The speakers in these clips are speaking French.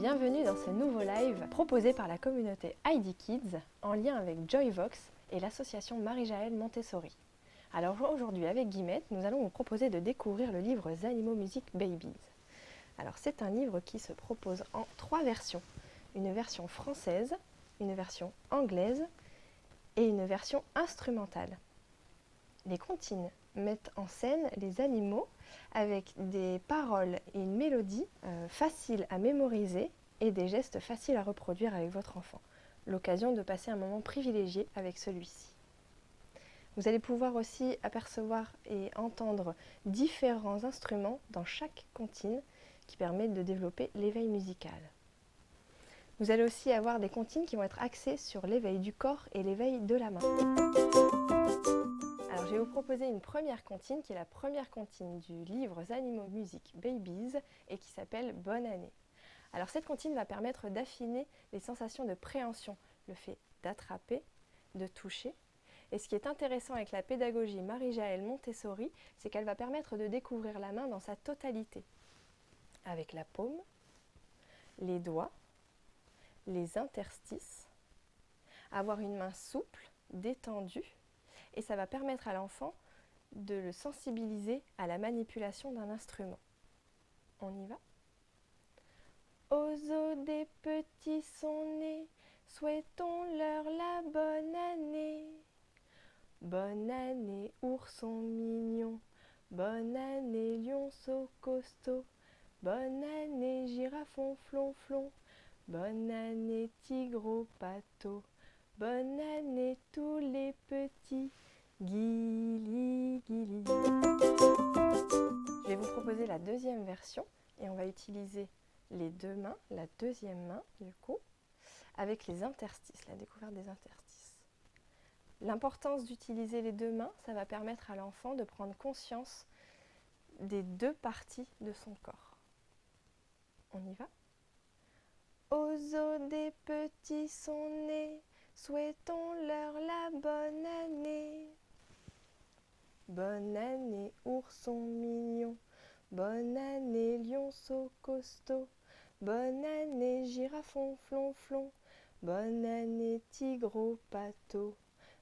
Bienvenue dans ce nouveau live proposé par la communauté ID Kids en lien avec Joyvox et l'association Marie-Jaëlle Montessori. Alors aujourd'hui avec Guillemette, nous allons vous proposer de découvrir le livre Zanimo Music Babies. Alors c'est un livre qui se propose en 3 versions. Une version française, une version anglaise et une version instrumentale. Les comptines mettent en scène les animaux avec des paroles et une mélodie faciles à mémoriser et des gestes faciles à reproduire avec votre enfant. L'occasion de passer un moment privilégié avec celui-ci. Vous allez pouvoir aussi apercevoir et entendre différents instruments dans chaque comptine qui permettent de développer l'éveil musical. Vous allez aussi avoir des comptines qui vont être axées sur l'éveil du corps et l'éveil de la main. Alors, je vais vous proposer une première comptine qui est la première comptine du livre Zanimo Music Babies et qui s'appelle Bonne année. Alors cette comptine va permettre d'affiner les sensations de préhension, le fait d'attraper, de toucher. Et ce qui est intéressant avec la pédagogie Marie-Jaëlle Montessori, c'est qu'elle va permettre de découvrir la main dans sa totalité, avec la paume, les doigts, les interstices, avoir une main souple, détendue, et ça va permettre à l'enfant de le sensibiliser à la manipulation d'un instrument. On y va ? Aux os des petits sont nés, souhaitons-leur la bonne année. Bonne année, ourson mignon, bonne année, lionceau costaud, bonne année, girafon flonflon, bonne année, tigre au pâteau, bonne année, tous les petits, guili, guili. Je vais vous proposer la deuxième version et on va utiliser les deux mains, la deuxième main du coup, avec les interstices, la découverte des interstices. L'importance d'utiliser les deux mains, ça va permettre à l'enfant de prendre conscience des deux parties de son corps. On y va ? Aux os des petits sont nés, souhaitons-leur la bonne année. Bonne année, ourson mignon, bonne année, lionceau costaud, bonne année, girafon flonflon, bonne année, tigre au pâteau,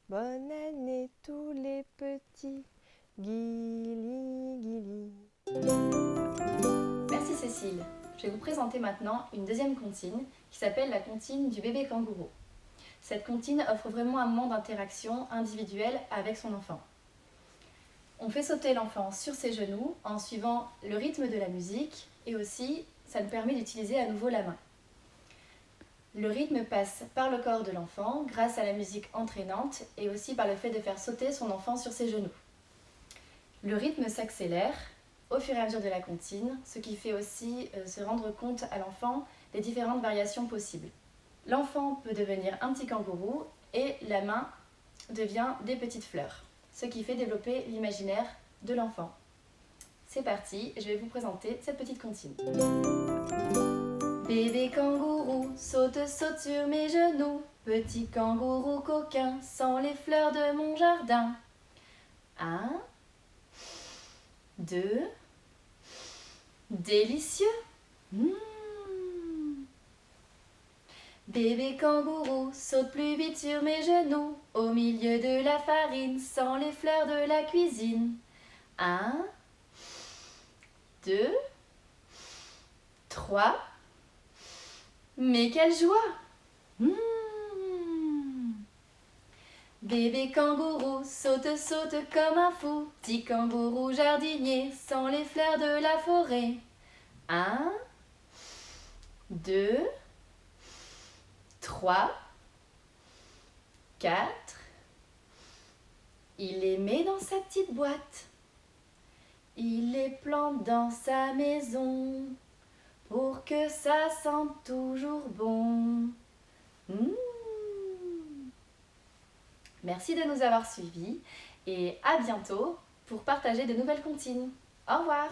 bonne année, tous les petits, guili, guili. Merci Cécile. Je vais vous présenter maintenant une deuxième comptine qui s'appelle la comptine du bébé kangourou. Cette comptine offre vraiment un moment d'interaction individuelle avec son enfant. On fait sauter l'enfant sur ses genoux en suivant le rythme de la musique et aussi ça nous permet d'utiliser à nouveau la main. Le rythme passe par le corps de l'enfant grâce à la musique entraînante et aussi par le fait de faire sauter son enfant sur ses genoux. Le rythme s'accélère au fur et à mesure de la comptine, ce qui fait aussi se rendre compte à l'enfant des différentes variations possibles. L'enfant peut devenir un petit kangourou et la main devient des petites fleurs, ce qui fait développer l'imaginaire de l'enfant. C'est parti, je vais vous présenter cette petite comptine. Bébé kangourou, saute, saute sur mes genoux, petit kangourou coquin, sans les fleurs de mon jardin. 1, 2, délicieux. Bébé kangourou, saute plus vite sur mes genoux, au milieu de la farine, sans les fleurs de la cuisine. 1, 2, 3. Mais quelle joie! Bébé kangourou, saute, saute comme un fou, petit kangourou jardinier, sans les fleurs de la forêt. 1, 2, 3, 4. Il les met dans sa petite boîte. Il les plante dans sa maison pour que ça sente toujours bon. Merci de nous avoir suivis et à bientôt pour partager de nouvelles comptines. Au revoir!